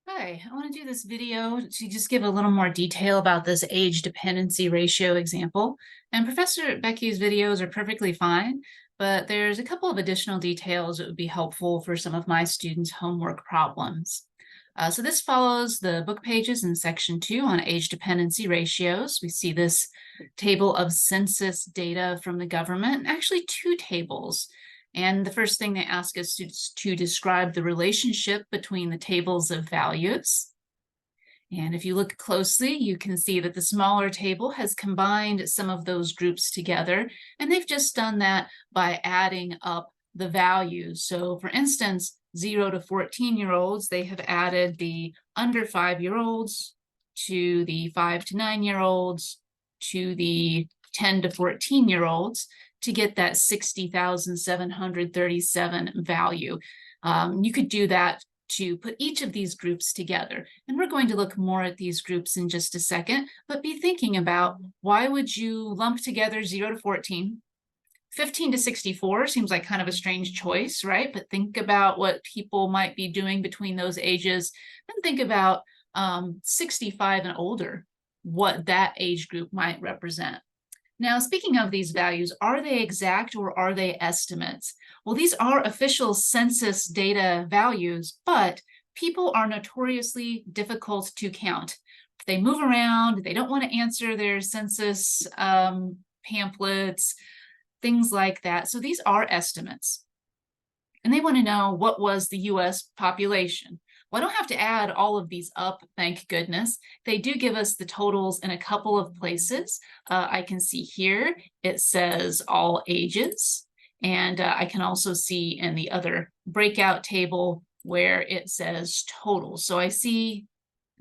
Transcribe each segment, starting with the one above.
Hi, I want to do this video to just give a little more detail about this age dependency ratio example. And Professor Becky's videos are perfectly fine, but there's a couple of additional details that would be helpful for some of my students' homework problems. So this follows the book pages in section 2 on age dependency ratios. We see this table of census data from the government, and actually two tables. And the first thing they ask us to describe the relationship between the tables of values. And if you look closely, you can see that the smaller table has combined some of those groups together, and they've just done that by adding up the values. So for instance, 0 to 14-year-olds, they have added the under 5-year-olds to the 5 to 9-year-olds to the 10 to 14-year-olds to get that 60,737 value. You could do that to put each of these groups together. And we're going to look more at these groups in just a second, but be thinking about why would you lump together 0 to 14? 15 to 64 seems like kind of a strange choice, right? But think about what people might be doing between those ages, and think about 65 and older, what that age group might represent. Now, speaking of these values, are they exact or are they estimates? Well, these are official census data values, but people are notoriously difficult to count. They move around, they don't want to answer their census pamphlets, things like that. So these are estimates. And they want to know what was the US population. Well, I don't have to add all of these up, thank goodness. They do give us the totals in a couple of places. I can see here, it says all ages. And I can also see in the other breakout table where it says total. So I see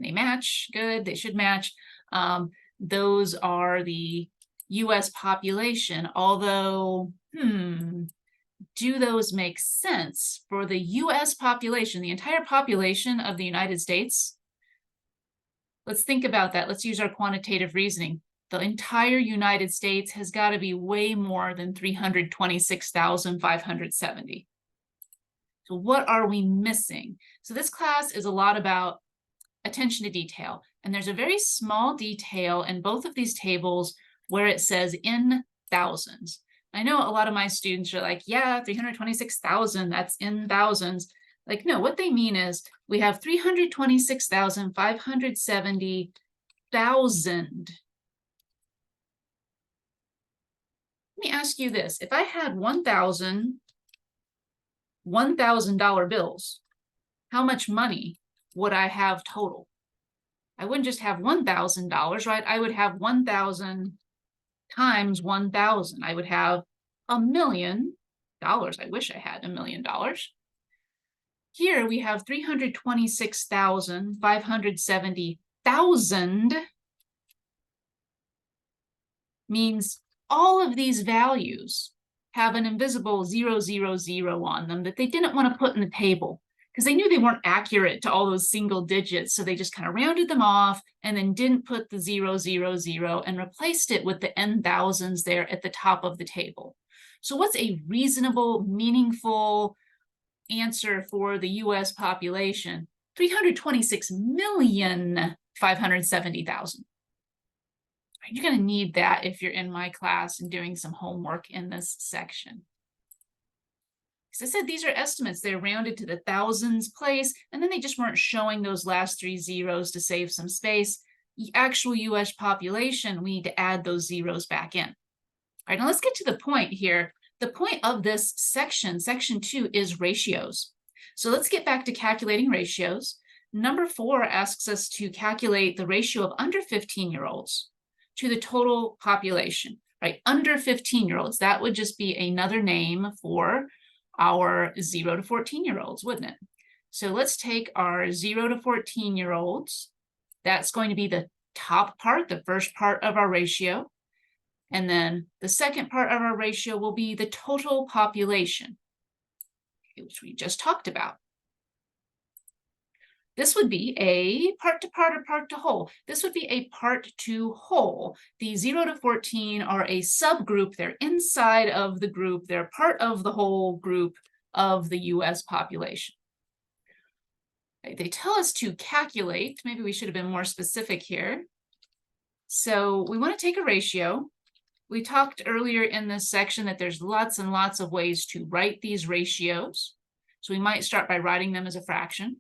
they match, good, they should match. Those are the US population, although, do those make sense for the US population, the entire population of the United States? Let's think about that. Let's use our quantitative reasoning. The entire United States has got to be way more than 326,570. So what are we missing? So this class is a lot about attention to detail. And there's a very small detail in both of these tables where it says in thousands. I know a lot of my students are like, yeah, 326,000, that's in thousands. Like, no, what they mean is we have 326,570,000. Let me ask you this. If I had 1,000 $1,000 bills, how much money would I have total? I wouldn't just have $1,000, right? I would have 1,000 times 1,000. I would have $1 million. I wish I had $1 million. Here we have 326,570,000 means all of these values have an invisible 000 on them that they didn't want to put in the table because they knew they weren't accurate to all those single digits. So they just kind of rounded them off and then didn't put the 000 and replaced it with the n thousands there at the top of the table. So what's a reasonable, meaningful answer for the US population? 326,570,000. You're going to need that if you're in my class and doing some homework in this section. As I said, these are estimates. They're rounded to the thousands place, and then they just weren't showing those last 3 zeros to save some space. The actual US population, we need to add those zeros back in. All right, now let's get to the point here. The point of this section, section 2, is ratios. So let's get back to calculating ratios. Number 4 asks us to calculate the ratio of under 15-year-olds to the total population, right? Under 15-year-olds, that would just be another name for our 0 to 14-year-olds, wouldn't it? So let's take our 0 to 14-year-olds. That's going to be the top part, the first part of our ratio. And then the second part of our ratio will be the total population, which we just talked about. This would be a part to part or part to whole. This would be a part to whole. The 0 to 14 are a subgroup. They're inside of the group. They're part of the whole group of the US population. They tell us to calculate. Maybe we should have been more specific here. So we want to take a ratio. We talked earlier in this section that there's lots and lots of ways to write these ratios. So we might start by writing them as a fraction.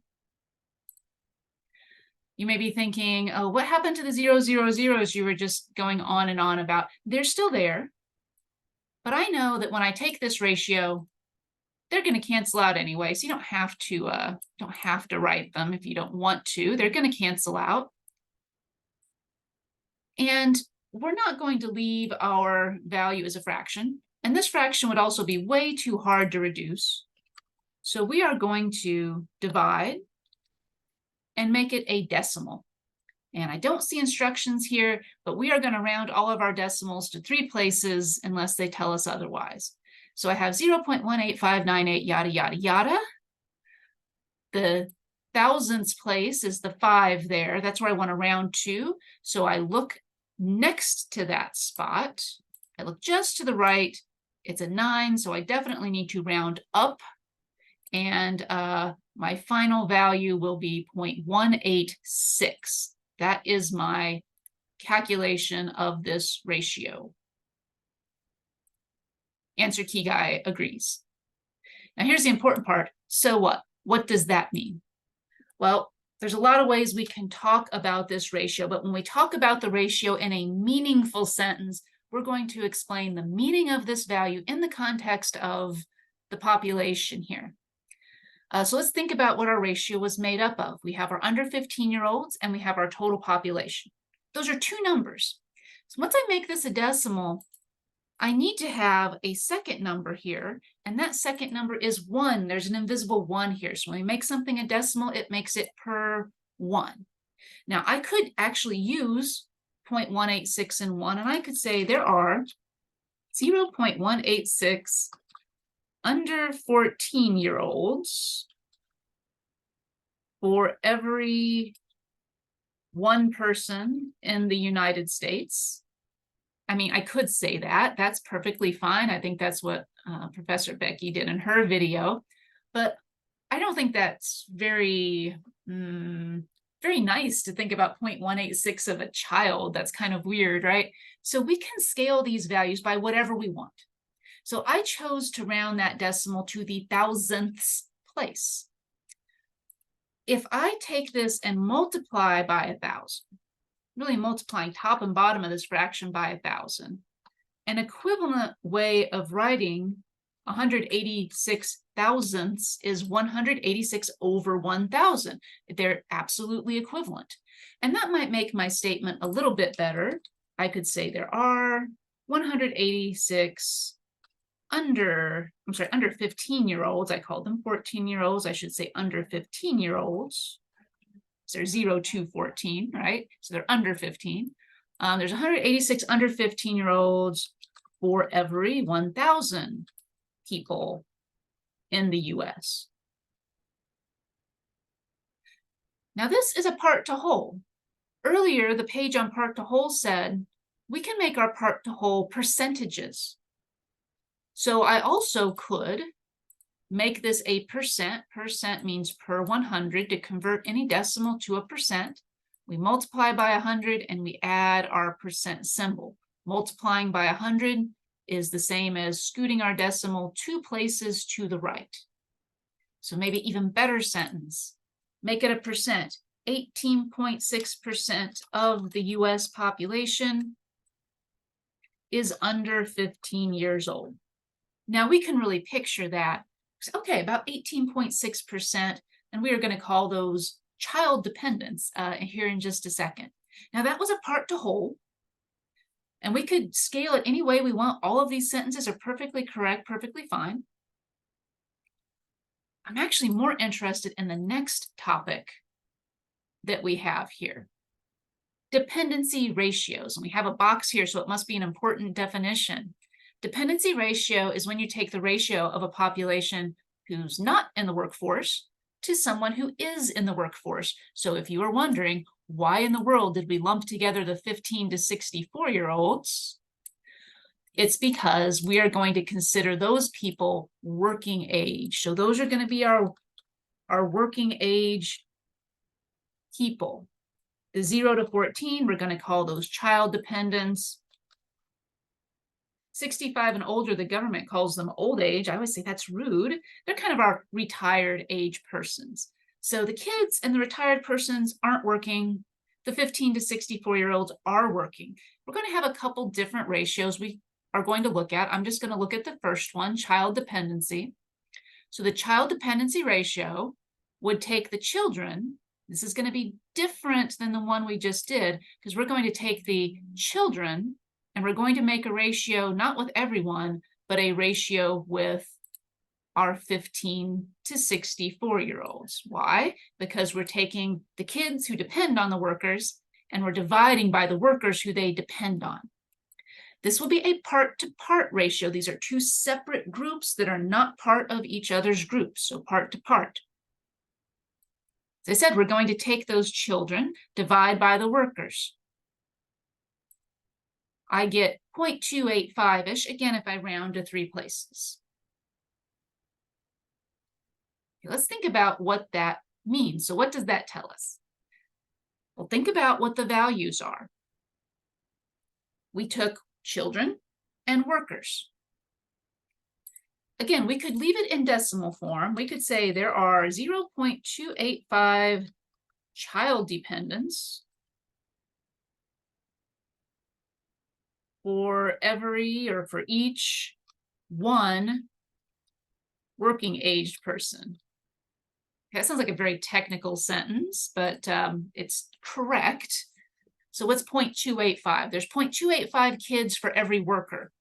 You may be thinking, oh, what happened to the 0, 0, 0s you were just going on and on about? They're still there. But I know that when I take this ratio, they're going to cancel out anyway. So you don't have to write them if you don't want to. They're going to cancel out. And we're not going to leave our value as a fraction. And this fraction would also be way too hard to reduce. So we are going to divide and make it a decimal. And I don't see instructions here, but we are going to round all of our decimals to 3 places unless they tell us otherwise. So I have 0.18598 yada, yada, yada. The thousandths place is the 5 there. That's where I want to round to. So I look next to that spot. I look just to the right. It's a 9, so I definitely need to round up. And my final value will be 0.186. That is my calculation of this ratio. Answer key guy agrees. Now here's the important part. So what? What does that mean? Well, there's a lot of ways we can talk about this ratio, but when we talk about the ratio in a meaningful sentence, we're going to explain the meaning of this value in the context of the population here. So let's think about what our ratio was made up of. We have our under 15-year-olds and we have our total population. Those are 2 numbers. So once I make this a decimal, I need to have a second number here, and that second number is 1. There's an invisible 1 here. So when we make something a decimal, it makes it per 1. Now I could actually use 0.186 and 1, and I could say there are 0.186 under 14-year-olds for every 1 person in the United States. I mean, I could say that. That's perfectly fine. I think that's what Professor Becky did in her video. But I don't think that's very nice to think about 0.186 of a child. That's kind of weird, right? So we can scale these values by whatever we want. So I chose to round that decimal to the thousandths place. If I take this and multiply by 1,000, really multiplying top and bottom of this fraction by 1,000, an equivalent way of writing 186 thousandths is 186 over 1,000. They're absolutely equivalent. And that might make my statement a little bit better. I could say there are 186 under 15-year-olds. I called them 14-year-olds. I should say under 15-year-olds. So they're 0 to 14, right? So they're under 15. There's 186 under 15-year-olds for every 1,000 people in the US. Now this is a part to whole. Earlier, the page on part to whole said we can make our part to whole percentages. So I also could make this a percent. Percent means per 100. To convert any decimal to a percent, we multiply by 100 and we add our percent symbol. Multiplying by 100 is the same as scooting our decimal 2 places to the right. So maybe even better sentence. Make it a percent. 18.6% of the US population is under 15 years old. Now we can really picture that. Okay, about 18.6%, and we are going to call those child dependents here in just a second. Now that was a part to whole, and we could scale it any way we want. All of these sentences are perfectly correct, perfectly fine. I'm actually more interested in the next topic that we have here. Dependency ratios, and we have a box here, so it must be an important definition. Dependency ratio is when you take the ratio of a population who's not in the workforce to someone who is in the workforce. So if you are wondering, why in the world did we lump together the 15 to 64-year-olds? It's because we are going to consider those people working age. So those are going to be our working age people. The 0 to 14, we're going to call those child dependents. 65 and older, the government calls them old age. I always say that's rude. They're kind of our retired age persons. So the kids and the retired persons aren't working. The 15 to 64-year-olds are working. We're going to have a couple different ratios we are going to look at. I'm just going to look at the first one, child dependency. So the child dependency ratio would take the children. This is going to be different than the one we just did because we're going to take the children and we're going to make a ratio, not with everyone, but a ratio with our 15 to 64-year-olds. Why? Because we're taking the kids who depend on the workers and we're dividing by the workers who they depend on. This will be a part-to-part ratio. These are two separate groups that are not part of each other's groups, so part-to-part. As I said, we're going to take those children, divide by the workers. I get 0.285-ish, again, if I round to 3 places. Okay, let's think about what that means. So what does that tell us? Well, think about what the values are. We took children and workers. Again, we could leave it in decimal form. We could say there are 0.285 child dependents for every or for each one working aged person. Okay, that sounds like a very technical sentence, but it's correct. So what's 0.285? There's 0.285 kids for every worker.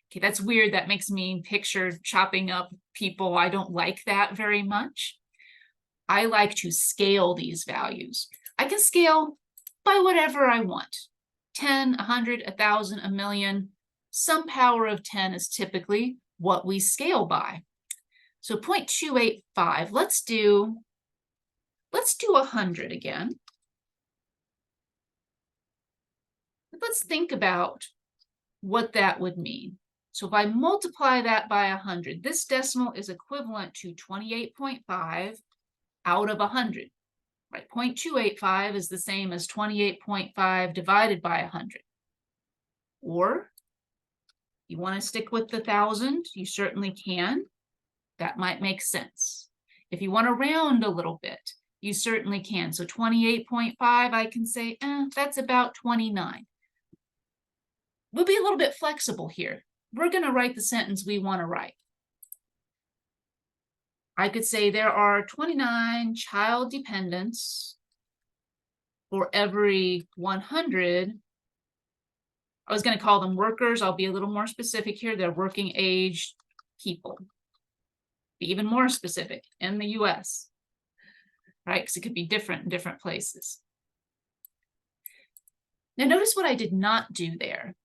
Okay, that's weird. That makes me picture chopping up people. I don't like that very much. I like to scale these values. I can scale by whatever I want. 10, 100, 1,000, a million. Some power of 10 is typically what we scale by. So 0.285, let's do 100 again. Let's think about what that would mean. So if I multiply that by 100, this decimal is equivalent to 28.5 out of 100. Right? 0.285 is the same as 28.5 divided by 100. Or you want to stick with the 1,000, you certainly can. That might make sense. If you want to round a little bit, you certainly can. So 28.5, I can say, that's about 29. We'll be a little bit flexible here. We're going to write the sentence we want to write. I could say there are 29 child dependents for every 100. I was going to call them workers. I'll be a little more specific here. They're working age people. Be even more specific in the US, right? Because it could be different in different places. Now notice what I did not do there.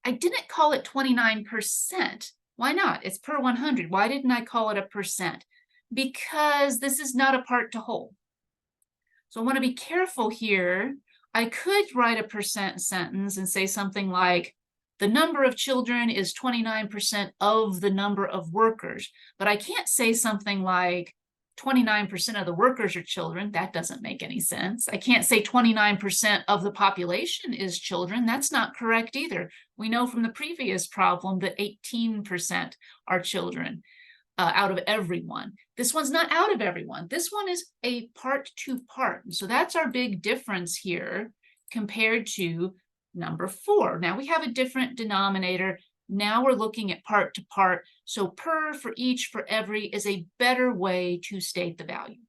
I didn't call it 29%. Why not? It's per 100. Why didn't I call it a percent? Because this is not a part to whole. So I want to be careful here. I could write a percent sentence and say something like, the number of children is 29% of the number of workers. But I can't say something like 29% of the workers are children. That doesn't make any sense. I can't say 29% of the population is children. That's not correct either. We know from the previous problem that 18% are children out of everyone. This one's not out of everyone. This one is a part to part. So that's our big difference here compared to number 4. Now we have a different denominator. Now we're looking at part to part. So per, for each, for every is a better way to state the value.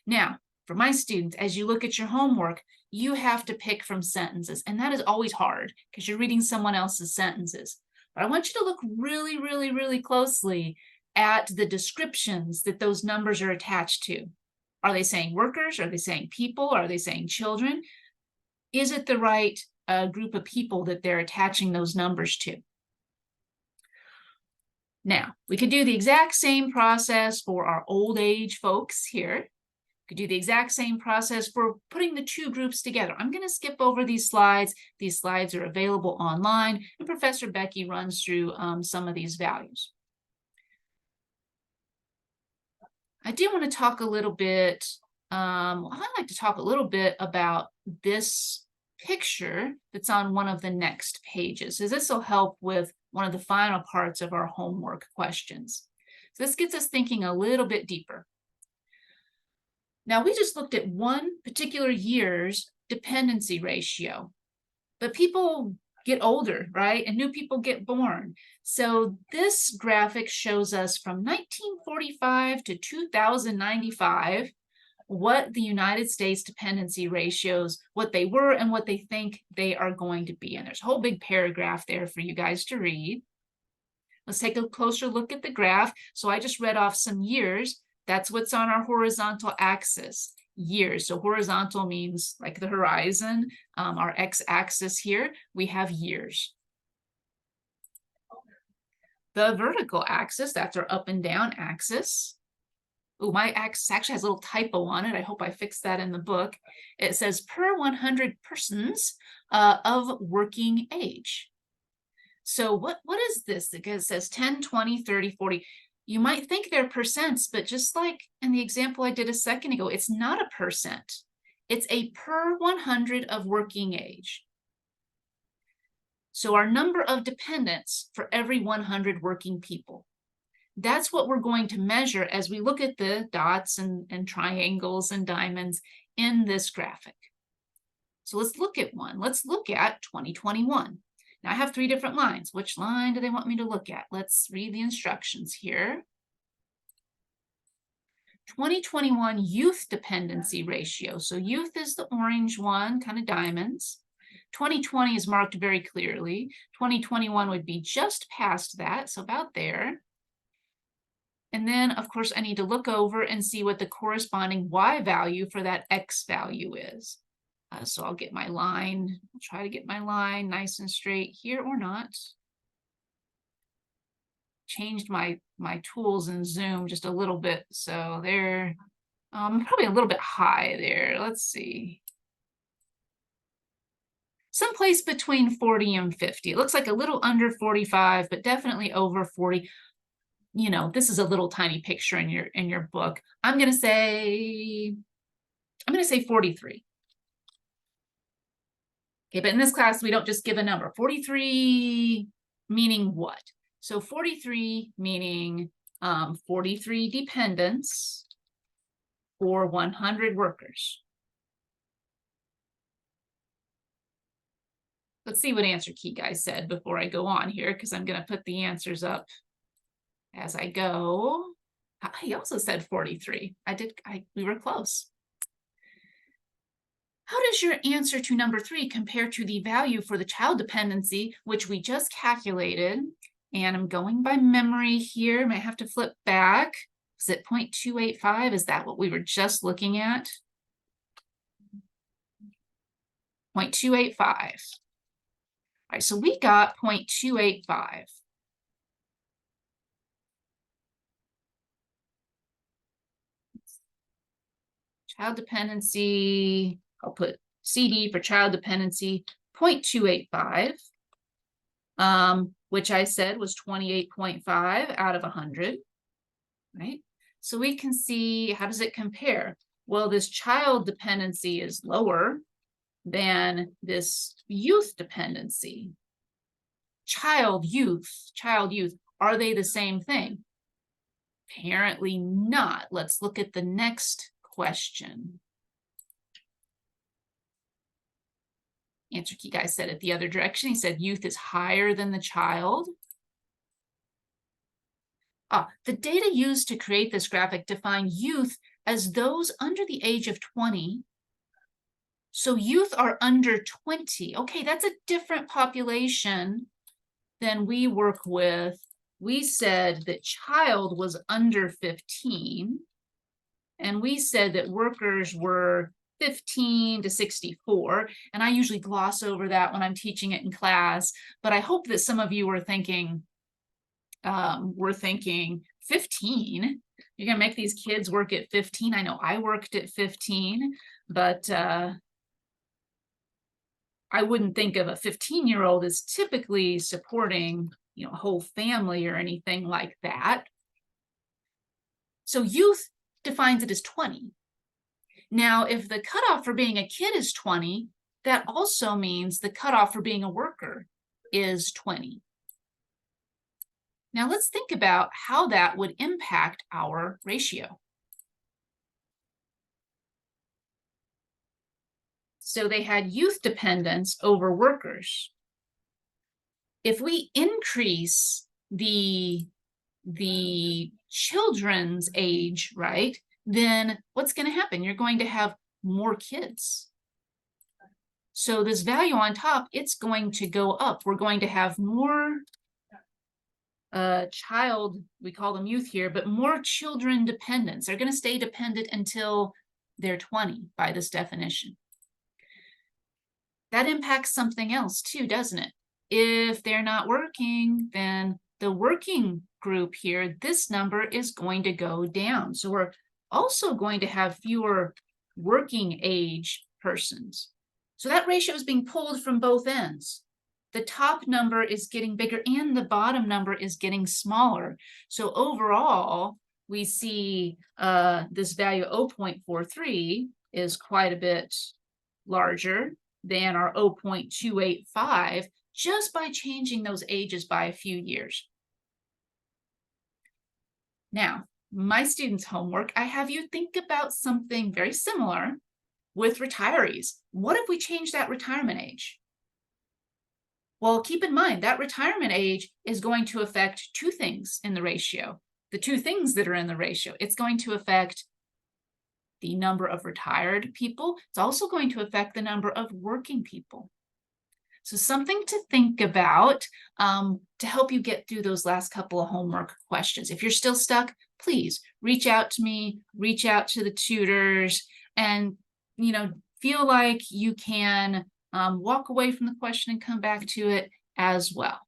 Now, for my students, as you look at your homework, you have to pick from sentences. And that is always hard because you're reading someone else's sentences. But I want you to look really, really, really closely at the descriptions that those numbers are attached to. Are they saying workers? Are they saying people? Are they saying children? Is it the right group of people that they're attaching those numbers to? Now, we could do the exact same process for our old age folks here. We could do the exact same process for putting the two groups together. I'm going to skip over these slides. These slides are available online, and Professor Becky runs through some of these values. I do want to talk a little bit I'd like to talk a little bit about this picture that's on one of the next pages, as this will help with one of the final parts of our homework questions. So this gets us thinking a little bit deeper. Now, we just looked at one particular year's dependency ratio, but people get older, right? And new people get born. So this graphic shows us from 1945 to 2095 what the United States dependency ratios, what they were and what they think they are going to be. And there's a whole big paragraph there for you guys to read. Let's take a closer look at the graph. So I just read off some years. That's what's on our horizontal axis, years. So horizontal means like the horizon. Our x-axis here, we have years. The vertical axis, that's our up and down axis. Oh, my axis actually has a little typo on it. I hope I fixed that in the book. It says per 100 persons of working age. So what is this? It says 10, 20, 30, 40. You might think they're percents, but just like in the example I did a second ago, it's not a percent. It's a per 100 of working age. So our number of dependents for every 100 working people. That's what we're going to measure as we look at the dots and triangles and diamonds in this graphic. So let's look at one. Let's look at 2021. Now I have 3 different lines. Which line do they want me to look at? Let's read the instructions here. 2021 youth dependency ratio. So youth is the orange one, kind of diamonds. 2020 is marked very clearly. 2021 would be just past that, so about there. And then, of course, I need to look over and see what the corresponding y value for that x value is. So I'll get my line. I'll try to get my line nice and straight here or not. Changed my tools in Zoom just a little bit. So they're probably a little bit high there. Let's see. Someplace between 40 and 50. It looks like a little under 45, but definitely over 40. You know, this is a little tiny picture in your book. I'm gonna say 43. Okay, but in this class, we don't just give a number. 43 meaning what? So 43 meaning 43 dependents for 100 workers. Let's see what answer key guy said before I go on here, because I'm going to put the answers up as I go. He also said 43. We were close. How does your answer to number 3 compare to the value for the child dependency, which we just calculated? And I'm going by memory here. I might have to flip back. Is it 0.285? Is that what we were just looking at? 0.285. All right, so we got 0.285. Child dependency, I'll put CD for child dependency, 0.285, which I said was 28.5 out of 100, right? So we can see, how does it compare? Well, this child dependency is lower than this youth dependency. Child, youth, are they the same thing? Apparently not. Let's look at the next question. Answer key guy said it the other direction. He said youth is higher than the child. The data used to create this graphic define youth as those under the age of 20. So youth are under 20. Okay, that's a different population than we work with. We said that child was under 15. And we said that workers were 15 to 64. And I usually gloss over that when I'm teaching it in class. But I hope that some of you are thinking, 15? You're going to make these kids work at 15? I know I worked at 15, but I wouldn't think of a 15-year-old as typically supporting, a whole family or anything like that. So youth defines it as 20. Now, if the cutoff for being a kid is 20, that also means the cutoff for being a worker is 20. Now let's think about how that would impact our ratio. So they had youth dependence over workers. If we increase the children's age, right, then what's going to happen? You're going to have more kids. So this value on top, it's going to go up. We're going to have more we call them youth here, but more children dependents. They're going to stay dependent until they're 20 by this definition. That impacts something else too, doesn't it? If they're not working, then the working group here, this number is going to go down. So we're also going to have fewer working age persons. So that ratio is being pulled from both ends. The top number is getting bigger and the bottom number is getting smaller. So overall, we see this value 0.43 is quite a bit larger than our 0.285 just by changing those ages by a few years. Now, my students' homework, I have you think about something very similar with retirees. What if we change that retirement age? Well, keep in mind that retirement age is going to affect two things in the ratio. The two things that are in the ratio, it's going to affect the number of retired people. It's also going to affect the number of working people. So something to think about to help you get through those last couple of homework questions. If you're still stuck, please reach out to me, reach out to the tutors, and feel like you can walk away from the question and come back to it as well.